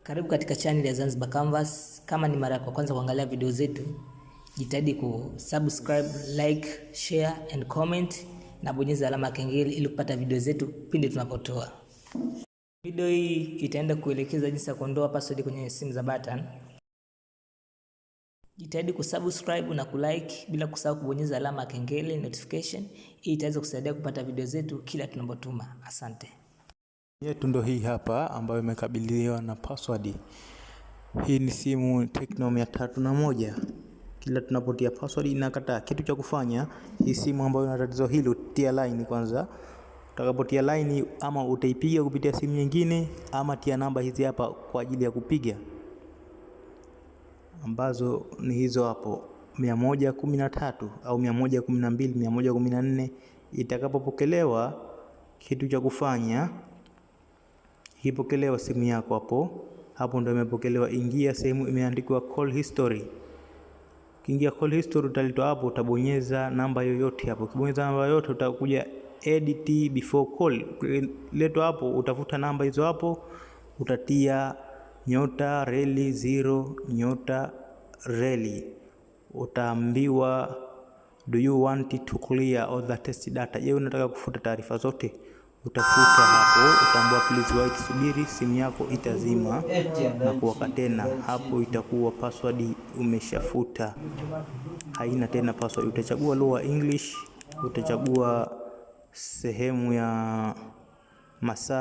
Karibu katika channel ya Zanzibar Canvas. Kama ni mara ya kwanza kuangalia video zetu, jitahidi kusubscribe, like, share and comment na bonyeza alama ya kengele ili kupata video zetu pindi tunapotoa. Video hii itaenda kuelekeza jinsi ya kuondoa password kwenye simu za button. Jitahidi kusubscribe na kulike bila kusahau kubonyeza alama ya kengele notification. Hii itaweza kusaidia kupata video zetu kila tunapotuma. Asante. Yetu ndo hii hapa ambayo imekabiliwa na password. Hii ni simu Tecno 301. Kila tunapotia password inakataa. Kitu cha kufanya, hii simu ambayo ina tatizo hilo, tia line kwanza. Utakapotia line, ama utaipiga kupitia simu nyingine, ama tia namba hizi hapa kwa ajili ya kupiga, ambazo ni hizo hapo 113 au 112, 114. Itakapopokelewa, kitu cha kufanya, ipokelewa simu yako hapo ndio imepokelewa. Ingia sehemu imeandikwa call history. Kiingia call history, utalitoa hapo, utabonyeza namba yoyote hapo. Ukibonyeza namba yoyote, utakuja edit before call. Leto hapo, utafuta namba hizo hapo, utatia *0 utaambiwa do you want to clear all the test data. Je, unataka kufuta taarifa zote? Utafuta hapo, utaambiwa please wait, subiri, simu yako itazima na kuwaka tena. Hapo itakuwa password umeshafuta, haina tena password. Utachagua lower English, utachagua sehemu ya masaa